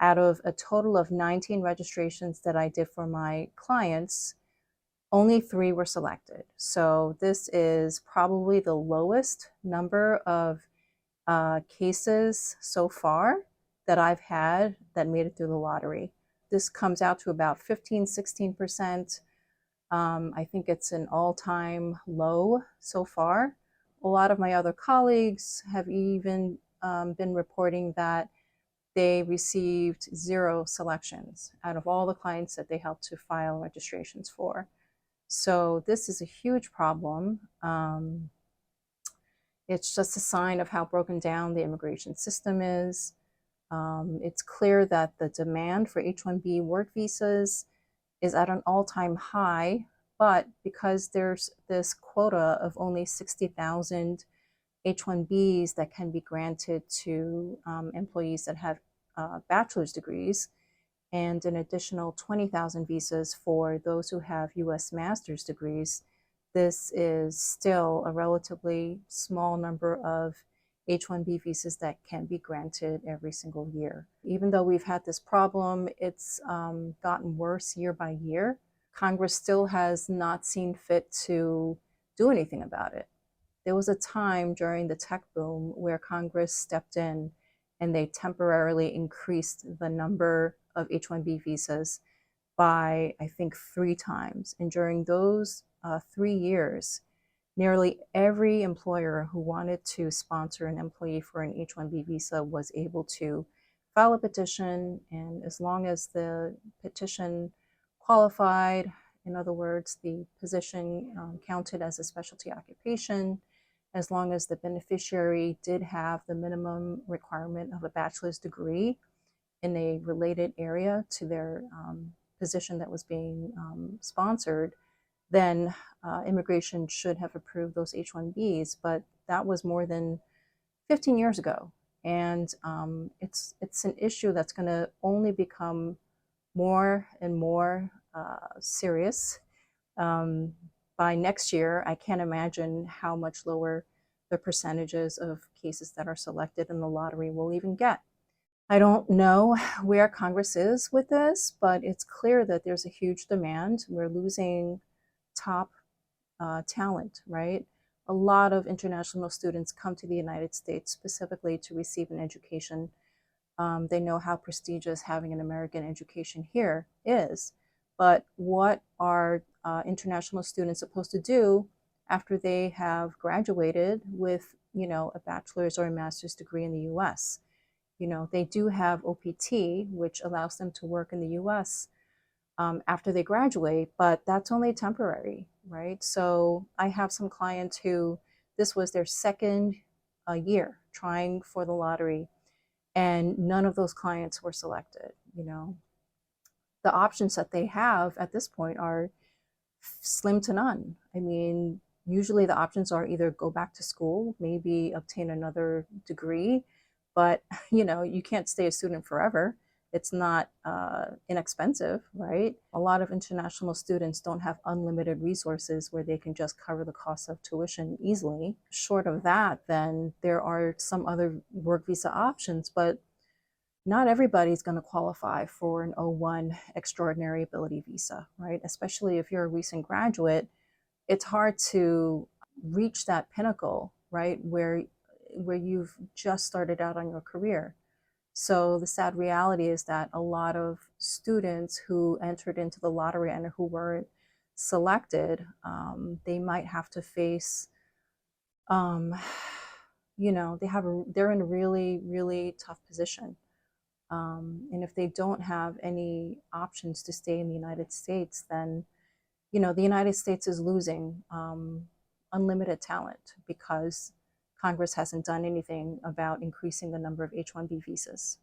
Out of a total of 19 registrations that I did for my clients, only 3 were selected. So this is probably the lowest number of cases so far that I've had that made it through the lottery. This comes out to about 15, 16%. I think it's an all-time low so far. A lot of my other colleagues have even been reporting that they received 0 selections out of all the clients that they helped to file registrations for. So this is a huge problem. It's just a sign of how broken down the immigration system is. It's clear that the demand for H-1B work visas is at an all-time high, but because there's this quota of only 60,000 H-1Bs that can be granted to employees that have bachelor's degrees, and an additional 20,000 visas for those who have U.S. master's degrees, this is still a relatively small number of H-1B visas that can be granted every single year. Even though we've had this problem, it's gotten worse year by year. Congress still has not seen fit to do anything about it. There was a time during the tech boom where Congress stepped in and they temporarily increased the number of H-1B visas by, I think, 3 times. And during those 3 years, nearly every employer who wanted to sponsor an employee for an H-1B visa was able to file a petition, and as long as the petition qualified, in other words, the position counted as a specialty occupation, as long as the beneficiary did have the minimum requirement of a bachelor's degree in a related area to their position that was being sponsored, then immigration should have approved those H-1Bs. But that was more than 15 years ago. And it's an issue that's going to only become more and more serious. By next year, I can't imagine how much lower the percentages of cases that are selected in the lottery will even get. I don't know where Congress is with this, but it's clear that there's a huge demand. We're losing top talent, right? A lot of international students come to the United States specifically to receive an education. They know how prestigious having an American education here is. But what are international students supposed to do after they have graduated with, a bachelor's or a master's degree in the US? They do have OPT, which allows them to work in the US after they graduate, but that's only temporary, right? So I have some clients who this was their second year trying for the lottery, and none of those clients were selected. The options that they have at this point are slim to none. I mean, usually the options are either go back to school, maybe obtain another degree, but you can't stay a student forever. It's not inexpensive, right? A lot of international students don't have unlimited resources where they can just cover the cost of tuition easily. Short of that, then there are some other work visa options, but not everybody's going to qualify for an O1 extraordinary ability visa, right? Especially if you're a recent graduate, it's hard to reach that pinnacle, right? Where you've just started out on your career. So the sad reality is that a lot of students who entered into the lottery and who weren't selected, they might have to face, they're in a really, really tough position. And if they don't have any options to stay in the United States, then, the United States is losing unlimited talent because Congress hasn't done anything about increasing the number of H-1B visas.